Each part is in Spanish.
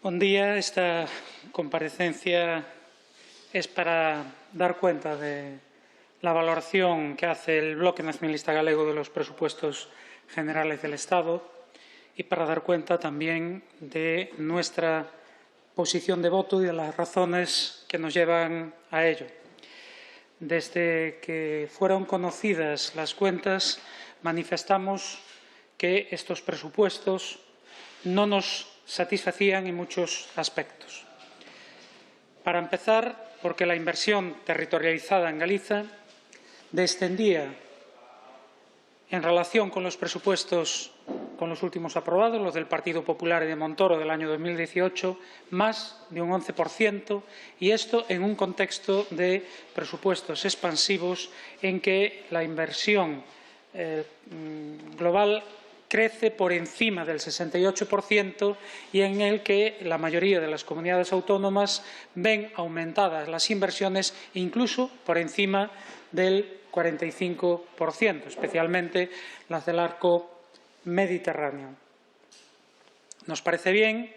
Buen día. Esta comparecencia es para dar cuenta de la valoración que hace el Bloque Nacionalista Galego de los presupuestos generales del Estado y para dar cuenta también de nuestra posición de voto y de las razones que nos llevan a ello. Desde que fueron conocidas las cuentas, manifestamos que estos presupuestos no nos satisfacían en muchos aspectos. Para empezar, porque la inversión territorializada en Galiza descendía en relación con los presupuestos con los últimos aprobados, los del Partido Popular y de Montoro del año 2018, más de un 11%, y esto en un contexto de presupuestos expansivos en que la inversión global crece por encima del 68% y en el que la mayoría de las comunidades autónomas ven aumentadas las inversiones incluso por encima del 45%, especialmente las del arco mediterráneo. Nos parece bien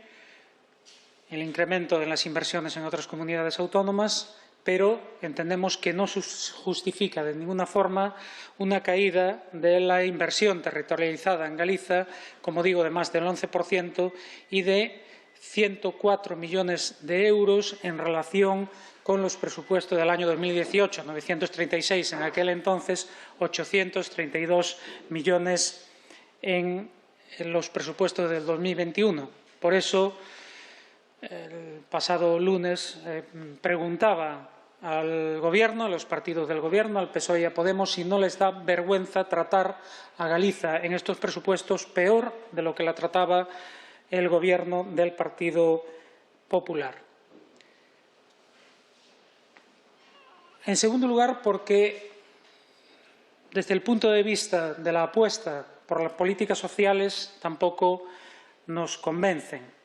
el incremento de las inversiones en otras comunidades autónomas, pero entendemos que no justifica de ninguna forma una caída de la inversión territorializada en Galiza, como digo, de más del 11% y de 104 millones de euros en relación con los presupuestos del año 2018, 936 en aquel entonces, 832 millones en los presupuestos del 2021. Por eso, el pasado lunes preguntaba al Gobierno, a los partidos del Gobierno, al PSOE y a Podemos, si no les da vergüenza tratar a Galiza en estos presupuestos peor de lo que la trataba el Gobierno del Partido Popular. En segundo lugar, porque desde el punto de vista de la apuesta por las políticas sociales tampoco nos convencen.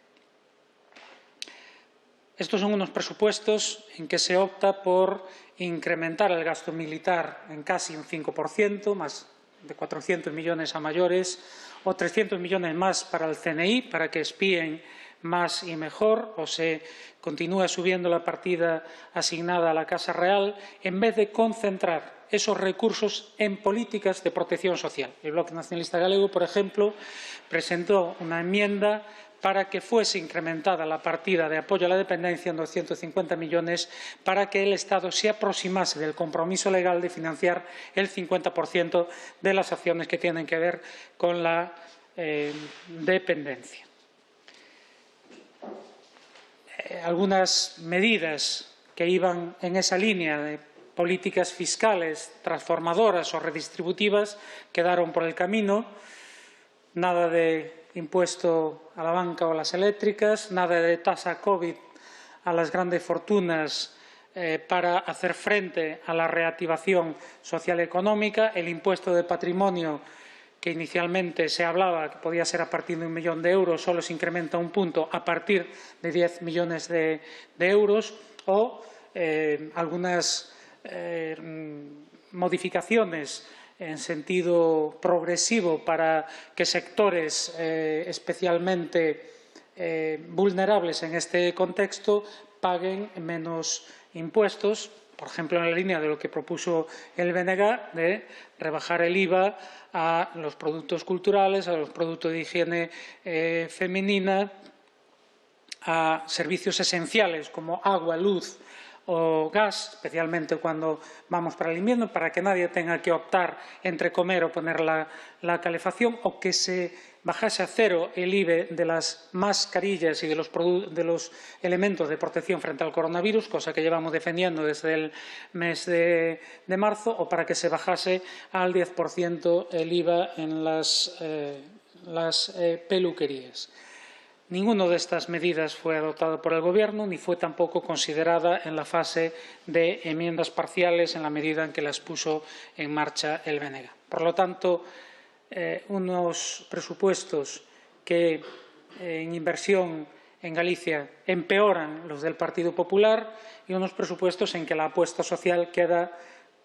Estos son unos presupuestos en que se opta por incrementar el gasto militar en casi un 5%, más de 400 millones a mayores, o 300 millones más para el CNI, para que espíen más y mejor, o se continúa subiendo la partida asignada a la Casa Real, en vez de concentrar esos recursos en políticas de protección social. El Bloque Nacionalista Galego, por ejemplo, presentó una enmienda para que fuese incrementada la partida de apoyo a la dependencia en 250 millones para que el Estado se aproximase del compromiso legal de financiar el 50% de las acciones que tienen que ver con la dependencia. Algunas medidas que iban en esa línea de políticas fiscales transformadoras o redistributivas quedaron por el camino. Nada de impuesto a la banca o a las eléctricas, nada de tasa COVID a las grandes fortunas para hacer frente a la reactivación social y económica, el impuesto de patrimonio que inicialmente se hablaba que podía ser a partir de 1 millón de euros, solo se incrementa un punto a partir de 10 millones de euros, o algunas modificaciones en sentido progresivo para que sectores especialmente vulnerables en este contexto paguen menos impuestos, por ejemplo, en la línea de lo que propuso el BNG de rebajar el IVA a los productos culturales, a los productos de higiene femenina, a servicios esenciales como agua, luz o gas, especialmente cuando vamos para el invierno, para que nadie tenga que optar entre comer o poner la calefacción, o que se bajase a cero el IVE de las mascarillas y de los elementos de protección frente al coronavirus, cosa que llevamos defendiendo desde el mes de marzo, o para que se bajase al 10% el IVA en las peluquerías. Ninguna de estas medidas fue adoptada por el Gobierno ni fue tampoco considerada en la fase de enmiendas parciales en la medida en que las puso en marcha el BNG. Por lo tanto, unos presupuestos que en inversión en Galicia empeoran los del Partido Popular y unos presupuestos en que la apuesta social queda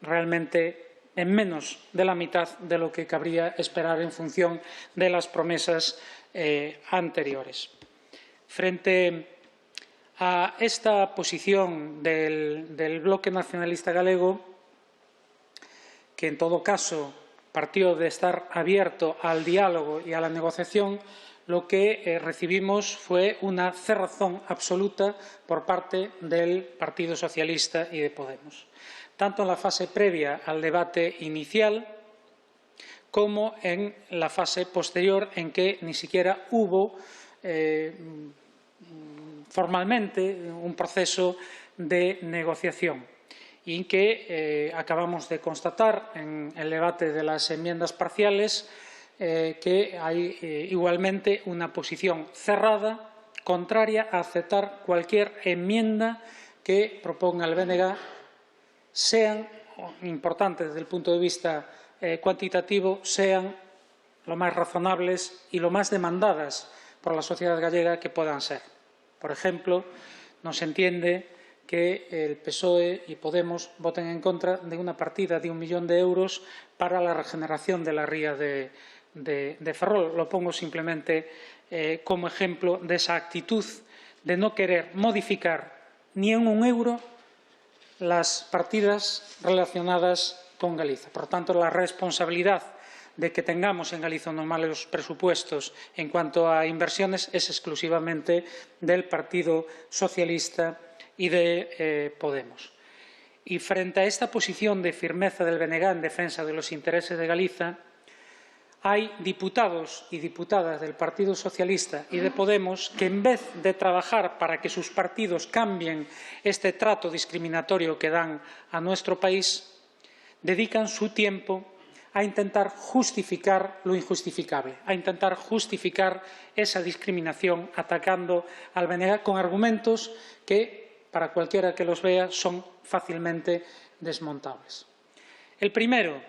realmente en menos de la mitad de lo que cabría esperar en función de las promesas anteriores. Frente a esta posición del bloque nacionalista galego, que en todo caso partió de estar abierto al diálogo y a la negociación, lo que recibimos fue una cerrazón absoluta por parte del Partido Socialista y de Podemos, tanto en la fase previa al debate inicial como en la fase posterior, en que ni siquiera hubo formalmente un proceso de negociación, y en que acabamos de constatar en el debate de las enmiendas parciales que hay igualmente una posición cerrada, contraria a aceptar cualquier enmienda que proponga el BNG, sean importantes desde el punto de vista cuantitativo, sean lo más razonables y lo más demandadas por la sociedad gallega que puedan ser. Por ejemplo, no se entiende que el PSOE y Podemos voten en contra de una partida de 1 millón de euros para la regeneración de la ría de Ferrol. Lo pongo simplemente como ejemplo de esa actitud de no querer modificar ni en 1 euro las partidas relacionadas con Galicia. Por tanto, la responsabilidad de que tengamos en Galicia unos malos presupuestos en cuanto a inversiones es exclusivamente del Partido Socialista y de Podemos. Y frente a esta posición de firmeza del BNG en defensa de los intereses de Galicia, hay diputados y diputadas del Partido Socialista y de Podemos que, en vez de trabajar para que sus partidos cambien este trato discriminatorio que dan a nuestro país, dedican su tiempo a intentar justificar lo injustificable, a intentar justificar esa discriminación atacando al BNG con argumentos que, para cualquiera que los vea, son fácilmente desmontables. El primero,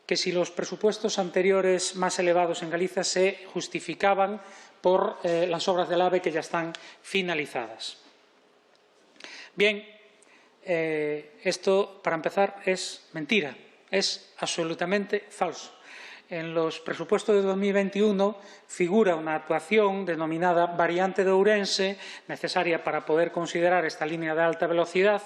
que si los presupuestos anteriores más elevados en Galicia se justificaban por las obras del AVE que ya están finalizadas. Bien, esto, para empezar, es mentira, es absolutamente falso. En los presupuestos de 2021 figura una actuación denominada Variante de Ourense, necesaria para poder considerar esta línea de alta velocidad,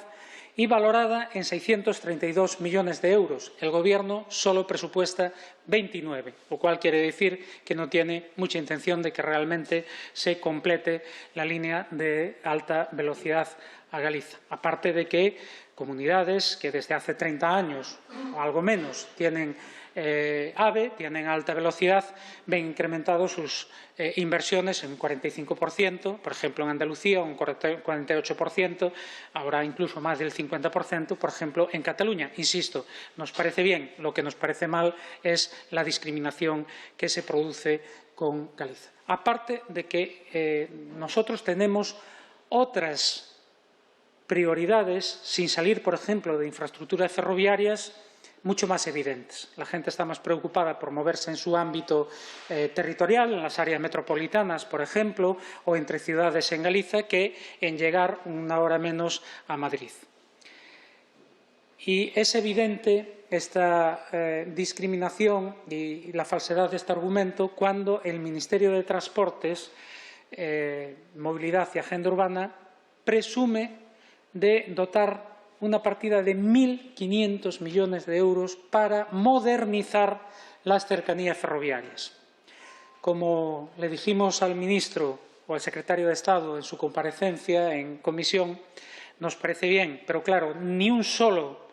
y valorada en 632 millones de euros. El Gobierno solo presupuesta 29, lo cual quiere decir que no tiene mucha intención de que realmente se complete la línea de alta velocidad a Galicia. Aparte de que comunidades que desde hace 30 años o algo menos tienen AVE, tienen alta velocidad, ven incrementados sus inversiones en un 45%, por ejemplo en Andalucía un 48%, ahora incluso más del 50%, por ejemplo en Cataluña. Insisto, nos parece bien, lo que nos parece mal es la discriminación que se produce con Galicia. Aparte de que nosotros tenemos otras prioridades, sin salir, por ejemplo, de infraestructuras ferroviarias, mucho más evidentes. La gente está más preocupada por moverse en su ámbito territorial, en las áreas metropolitanas, por ejemplo, o entre ciudades en Galicia, que en llegar 1 hora menos a Madrid. Y es evidente esta discriminación y la falsedad de este argumento cuando el Ministerio de Transportes, Movilidad y Agenda Urbana presume de dotar una partida de 1.500 millones de euros para modernizar las cercanías ferroviarias. Como le dijimos al ministro o al secretario de Estado en su comparecencia en comisión, nos parece bien, pero claro, ni un solo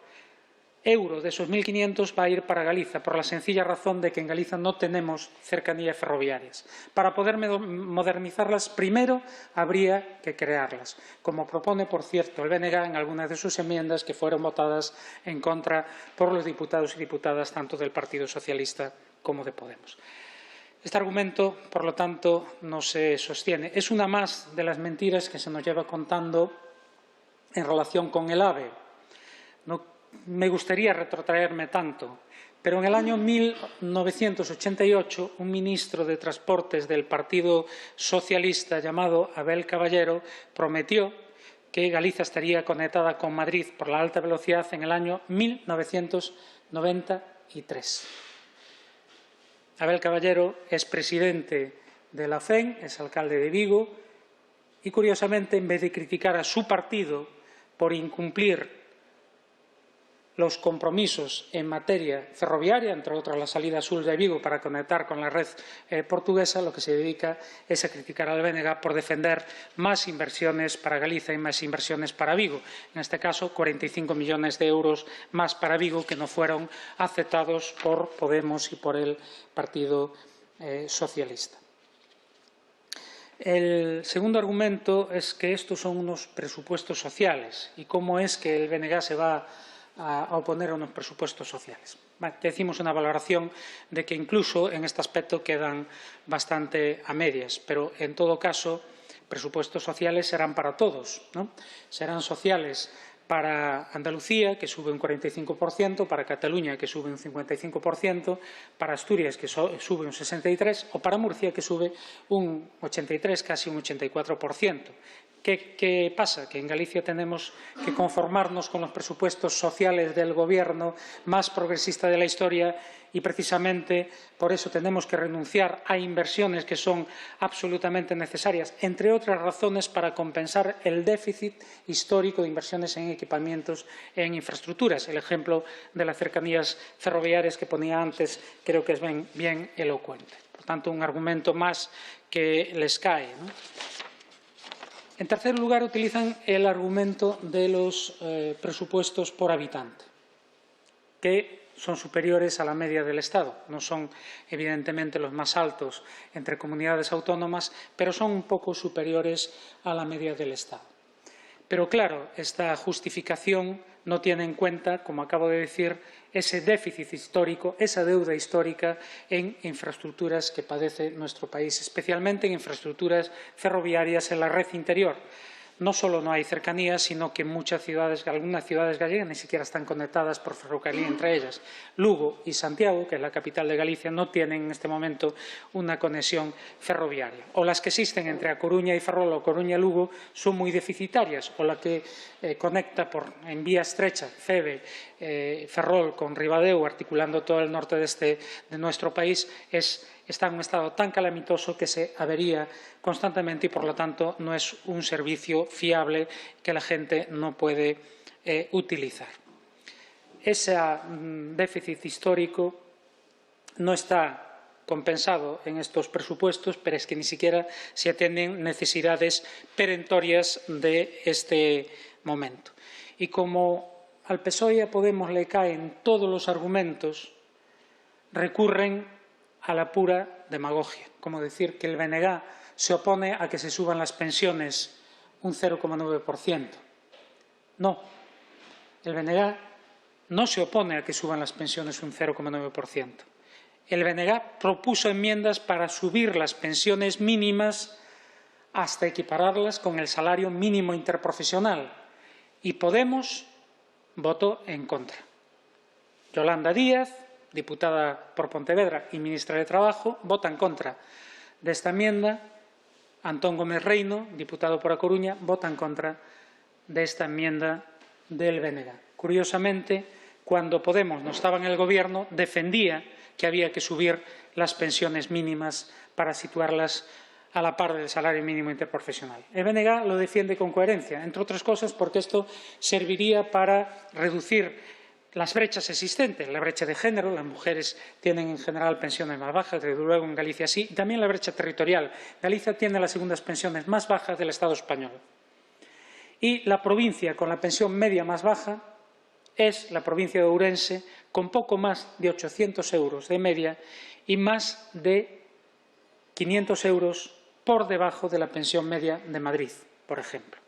euro de esos 1.500 va a ir para Galicia, por la sencilla razón de que en Galicia no tenemos cercanías ferroviarias. Para poder modernizarlas, primero habría que crearlas, como propone, por cierto, el BNG en algunas de sus enmiendas que fueron votadas en contra por los diputados y diputadas tanto del Partido Socialista como de Podemos. Este argumento, por lo tanto, no se sostiene. Es una más de las mentiras que se nos lleva contando en relación con el AVE. No me gustaría retrotraerme tanto, pero en el año 1988 un ministro de Transportes del Partido Socialista llamado Abel Caballero prometió que Galicia estaría conectada con Madrid por la alta velocidad en el año 1993. Abel Caballero es presidente de la FEN, es alcalde de Vigo Y, curiosamente, en vez de criticar a su partido por incumplir los compromisos en materia ferroviaria, entre otras la salida sur de Vigo para conectar con la red portuguesa, lo que se dedica es a criticar al BNG por defender más inversiones para Galicia y más inversiones para Vigo. En este caso, 45 millones de euros más para Vigo que no fueron aceptados por Podemos y por el Partido Socialista. El segundo argumento es que estos son unos presupuestos sociales y cómo es que el BNG se va a oponer a unos presupuestos sociales. Vale, decimos una valoración de que incluso en este aspecto quedan bastante a medias, pero en todo caso presupuestos sociales serán para todos, ¿no? Serán sociales para Andalucía, que sube un 45%, para Cataluña, que sube un 55%, para Asturias, que sube un 63%, o para Murcia, que sube un 83%, casi un 84%. ¿Qué pasa? Que en Galicia tenemos que conformarnos con los presupuestos sociales del Gobierno más progresista de la historia y, precisamente, por eso tenemos que renunciar a inversiones que son absolutamente necesarias, entre otras razones, para compensar el déficit histórico de inversiones en equipamientos e en infraestructuras. El ejemplo de las cercanías ferroviarias que ponía antes creo que es bien elocuente. Por tanto, un argumento más que les cae, ¿no? En tercer lugar, utilizan el argumento de los presupuestos por habitante, que son superiores a la media del Estado. No son, evidentemente, los más altos entre comunidades autónomas, pero son un poco superiores a la media del Estado. Pero, claro, esta justificación no tiene en cuenta, como acabo de decir, ese déficit histórico, esa deuda histórica en infraestructuras que padece nuestro país, especialmente en infraestructuras ferroviarias en la red interior. No solo no hay cercanías, sino que muchas ciudades, algunas ciudades gallegas ni siquiera están conectadas por ferrocarril entre ellas. Lugo y Santiago, que es la capital de Galicia, no tienen en este momento una conexión ferroviaria. O las que existen entre A Coruña y Ferrol o Coruña y Lugo son muy deficitarias, o la que conecta en vía estrecha Feve, Ferrol con Ribadeo, articulando todo el norte de nuestro país, está en un estado tan calamitoso que se avería constantemente y, por lo tanto, no es un servicio fiable que la gente no puede utilizar. Ese déficit histórico no está compensado en estos presupuestos, pero es que ni siquiera se atienden necesidades perentorias de este momento. Y como al PSOE y a Podemos le caen todos los argumentos, recurren a la pura demagogia, como decir que el BNG se opone a que se suban las pensiones un 0,9%. No, el BNG no se opone a que suban las pensiones un 0,9%. El BNG propuso enmiendas para subir las pensiones mínimas hasta equipararlas con el salario mínimo interprofesional y Podemos votó en contra. Yolanda Díaz, diputada por Pontevedra y ministra de Trabajo, vota en contra de esta enmienda. Antón Gómez Reino, diputado por A Coruña, vota en contra de esta enmienda del BNG. Curiosamente, cuando Podemos no estaba en el Gobierno, defendía que había que subir las pensiones mínimas para situarlas a la par del salario mínimo interprofesional. El BNG lo defiende con coherencia, entre otras cosas porque esto serviría para reducir las brechas existentes, la brecha de género, las mujeres tienen en general pensiones más bajas, desde luego en Galicia sí, y también la brecha territorial. Galicia tiene las segundas pensiones más bajas del Estado español. Y la provincia con la pensión media más baja es la provincia de Ourense, con poco más de 800 euros de media y más de 500 euros por debajo de la pensión media de Madrid, por ejemplo.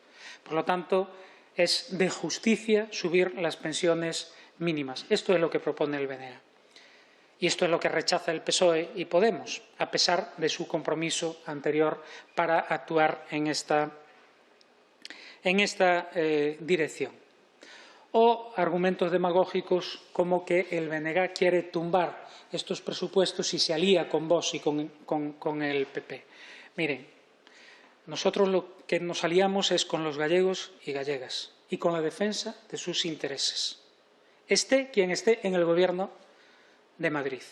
Por lo tanto, es de justicia subir las pensiones mínimas. Esto es lo que propone el BNG. Y esto es lo que rechaza el PSOE y Podemos, a pesar de su compromiso anterior para actuar en esta dirección. O argumentos demagógicos como que el BNG quiere tumbar estos presupuestos y se alía con Vox y con el PP. Miren, nosotros lo que nos aliamos es con los gallegos y gallegas y con la defensa de sus intereses. Esté quien esté en el Gobierno de Madrid.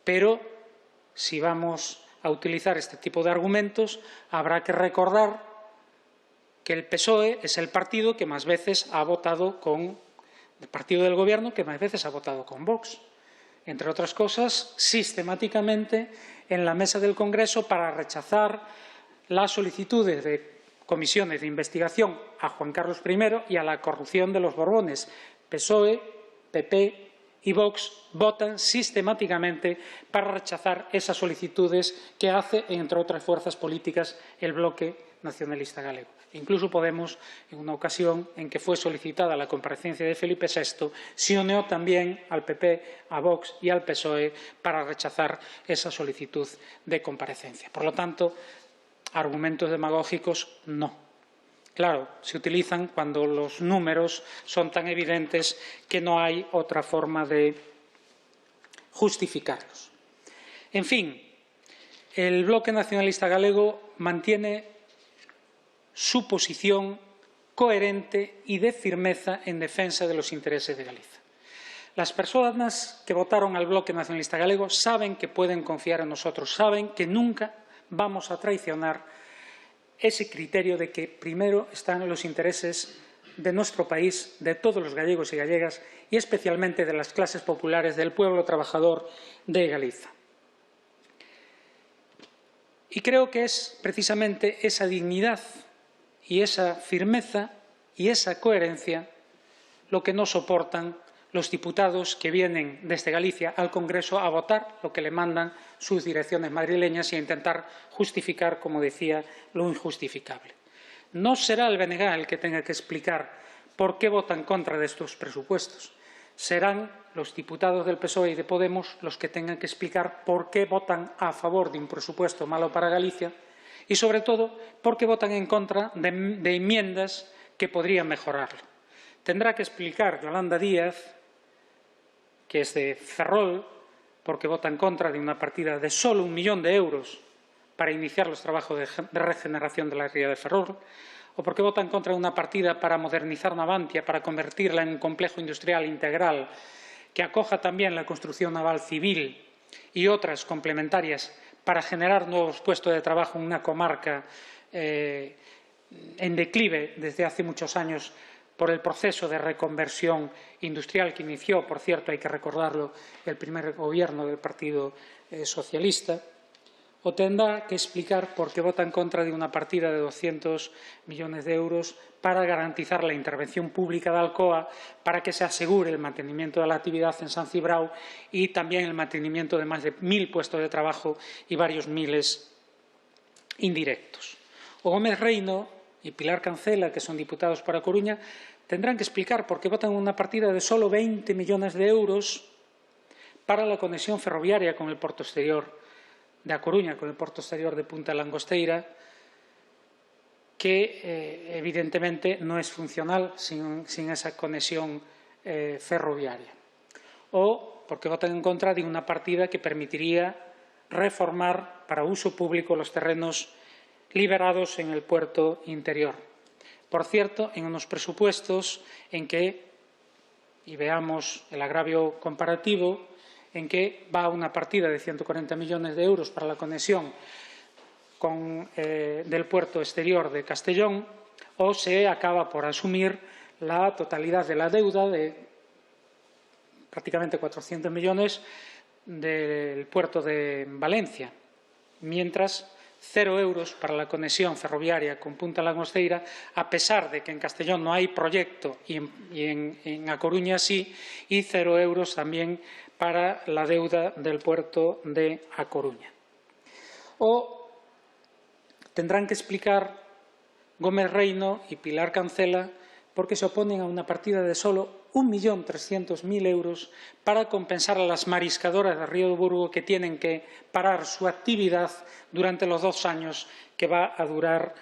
Pero si vamos a utilizar este tipo de argumentos, habrá que recordar que el PSOE es el partido que más veces ha votado con el partido del Gobierno que más veces ha votado con Vox, entre otras cosas, sistemáticamente en la mesa del Congreso para rechazar las solicitudes de comisiones de investigación a Juan Carlos I y a la corrupción de los Borbones. PSOE, PP y Vox votan sistemáticamente para rechazar esas solicitudes que hace, entre otras fuerzas políticas, el bloque nacionalista galego. Incluso Podemos, en una ocasión en que fue solicitada la comparecencia de Felipe VI, se unió también al PP, a Vox y al PSOE para rechazar esa solicitud de comparecencia. Por lo tanto, argumentos demagógicos no. Claro, se utilizan cuando los números son tan evidentes que no hay otra forma de justificarlos. En fin, el bloque nacionalista galego mantiene su posición coherente y de firmeza en defensa de los intereses de Galicia. Las personas que votaron al bloque nacionalista galego saben que pueden confiar en nosotros, saben que nunca vamos a traicionar ese criterio de que primero están los intereses de nuestro país, de todos los gallegos y gallegas, y especialmente de las clases populares del pueblo trabajador de Galicia. Y creo que es precisamente esa dignidad y esa firmeza y esa coherencia lo que no soportan los diputados que vienen desde Galicia al Congreso a votar lo que le mandan sus direcciones madrileñas y a intentar justificar, como decía, lo injustificable. No será el BNG el que tenga que explicar por qué vota en contra de estos presupuestos. Serán los diputados del PSOE y de Podemos los que tengan que explicar por qué votan a favor de un presupuesto malo para Galicia y, sobre todo, por qué votan en contra de enmiendas que podrían mejorarlo. Tendrá que explicar Yolanda Díaz, que es de Ferrol, porque vota en contra de una partida de solo 1 millón de euros para iniciar los trabajos de regeneración de la ría de Ferrol, o porque vota en contra de una partida para modernizar Navantia, para convertirla en un complejo industrial integral que acoja también la construcción naval civil y otras complementarias para generar nuevos puestos de trabajo en una comarca en declive desde hace muchos años por el proceso de reconversión industrial que inició, por cierto, hay que recordarlo, el primer gobierno del Partido Socialista, o tendrá que explicar por qué vota en contra de una partida de 200 millones de euros para garantizar la intervención pública de Alcoa, para que se asegure el mantenimiento de la actividad en San Cibrao y también el mantenimiento de más de 1.000 puestos de trabajo y varios miles indirectos. O Gómez Reino y Pilar Cancela, que son diputados para Coruña, tendrán que explicar por qué votan una partida de solo 20 millones de euros para la conexión ferroviaria con el puerto exterior de A Coruña, con el puerto exterior de Punta Langosteira, que evidentemente no es funcional sin esa conexión ferroviaria. O porque votan en contra de una partida que permitiría reformar para uso público los terrenos liberados en el puerto interior. Por cierto, en unos presupuestos en que, y veamos el agravio comparativo, en que va una partida de 140 millones de euros para la conexión del puerto exterior de Castellón, o se acaba por asumir la totalidad de la deuda de prácticamente 400 millones del puerto de Valencia, mientras 0 euros para la conexión ferroviaria con Punta Langosteira, a pesar de que en Castellón no hay proyecto y en A Coruña sí, y 0 euros también para la deuda del puerto de A Coruña. O tendrán que explicar Gómez Reino y Pilar Cancela por qué se oponen a una partida de solo 1.300.000 euros para compensar a las mariscadoras de Río de Burgo que tienen que parar su actividad durante los 2 años que va a durar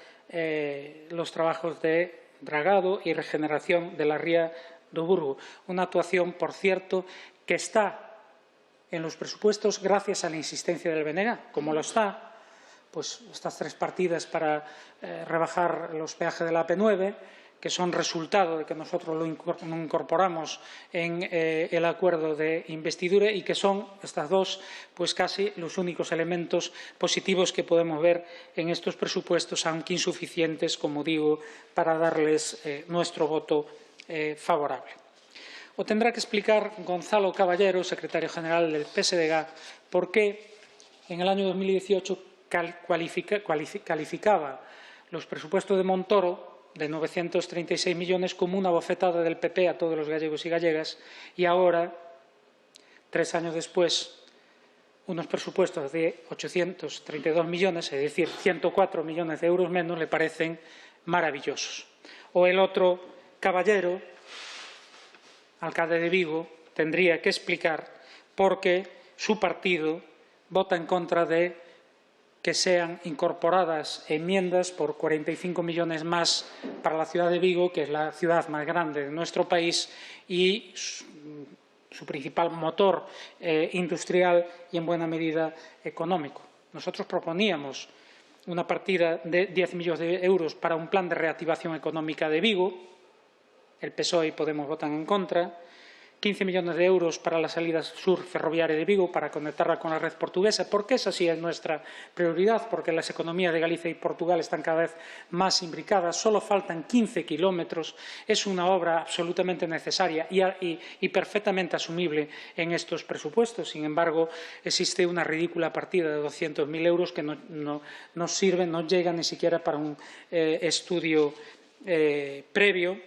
los trabajos de dragado y regeneración de la ría de Burgo. Una actuación, por cierto, que está en los presupuestos gracias a la insistencia del BNG, como lo está pues estas 3 partidas para rebajar los peajes de la AP9, que son resultado de que nosotros lo incorporamos en el acuerdo de investidura y que son estas dos pues casi los únicos elementos positivos que podemos ver en estos presupuestos, aunque insuficientes, como digo, para darles nuestro voto favorable. O tendrá que explicar Gonzalo Caballero, secretario general del PSDG, por qué en el año 2018 calificaba los presupuestos de Montoro de 936 millones como una bofetada del PP a todos los gallegos y gallegas, y ahora, 3 años después, unos presupuestos de 832 millones, es decir, 104 millones de euros menos, le parecen maravillosos. O el otro Caballero, alcalde de Vigo, tendría que explicar por qué su partido vota en contra de que sean incorporadas enmiendas por 45 millones más para la ciudad de Vigo, que es la ciudad más grande de nuestro país y su principal motor industrial y, en buena medida, económico. Nosotros proponíamos una partida de 10 millones de euros para un plan de reactivación económica de Vigo. El PSOE y Podemos votan en contra. 15 millones de euros para la salida sur ferroviaria de Vigo, para conectarla con la red portuguesa, porque esa sí es nuestra prioridad, porque las economías de Galicia y Portugal están cada vez más imbricadas, solo faltan 15 kilómetros, es una obra absolutamente necesaria y perfectamente asumible en estos presupuestos. Sin embargo, existe una ridícula partida de 200.000 euros que no sirve, no llega ni siquiera para un estudio previo,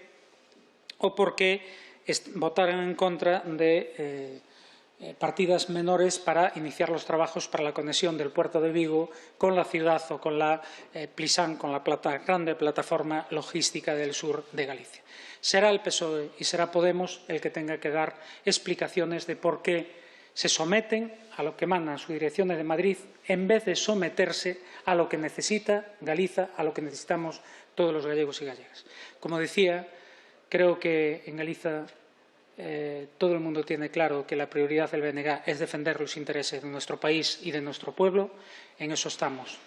o porque votaron en contra de partidas menores para iniciar los trabajos para la conexión del puerto de Vigo con la ciudad o con la Plisán, con la grande plataforma logística del sur de Galicia. Será el PSOE y será Podemos el que tenga que dar explicaciones de por qué se someten a lo que emana su dirección de Madrid en vez de someterse a lo que necesita Galicia, a lo que necesitamos todos los gallegos y gallegas. Como decía, creo que en Galicia todo el mundo tiene claro que la prioridad del BNG es defender los intereses de nuestro país y de nuestro pueblo. En eso estamos.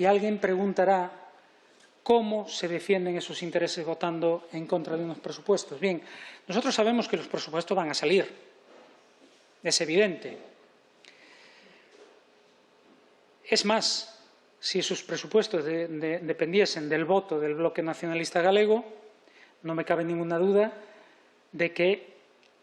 Y alguien preguntará cómo se defienden esos intereses votando en contra de unos presupuestos. Bien, nosotros sabemos que los presupuestos van a salir. Es evidente. Es más, si esos presupuestos dependiesen del voto del bloque nacionalista galego, no me cabe ninguna duda de que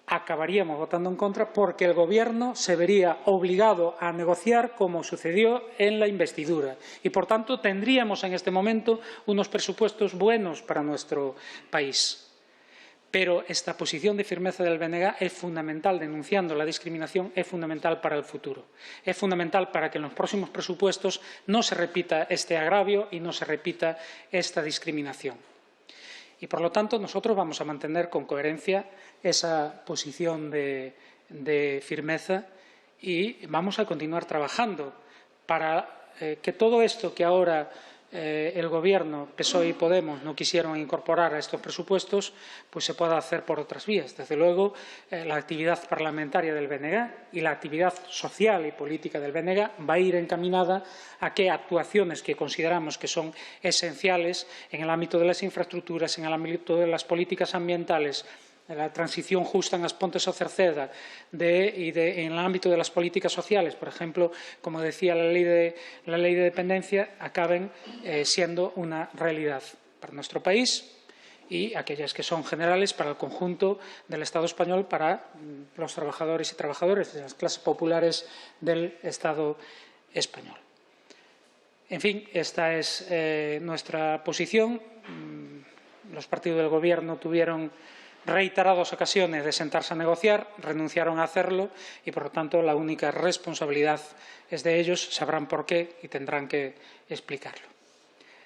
acabaríamos votando en contra, porque el Gobierno se vería obligado a negociar como sucedió en la investidura y, por tanto, tendríamos en este momento unos presupuestos buenos para nuestro país. Pero esta posición de firmeza del BNG es fundamental, denunciando la discriminación, es fundamental para el futuro. Es fundamental para que en los próximos presupuestos no se repita este agravio y no se repita esta discriminación. Y, por lo tanto, nosotros vamos a mantener con coherencia esa posición de firmeza y vamos a continuar trabajando para que todo esto que ahora el Gobierno, PSOE y Podemos, no quisieron incorporar a estos presupuestos, pues se pueda hacer por otras vías. Desde luego, la actividad parlamentaria del BNG y la actividad social y política del BNG va a ir encaminada a que actuaciones que consideramos que son esenciales en el ámbito de las infraestructuras, en el ámbito de las políticas ambientales, de la transición justa en As Pontes ao Cerceda en el ámbito de las políticas sociales, por ejemplo, como decía la ley de dependencia, acaben siendo una realidad para nuestro país y aquellas que son generales para el conjunto del Estado español, para los trabajadores y trabajadoras de las clases populares del Estado español. En fin, esta es nuestra posición. Los partidos del Gobierno tuvieron reiteradas ocasiones de sentarse a negociar, renunciaron a hacerlo y, por lo tanto, la única responsabilidad es de ellos, sabrán por qué y tendrán que explicarlo.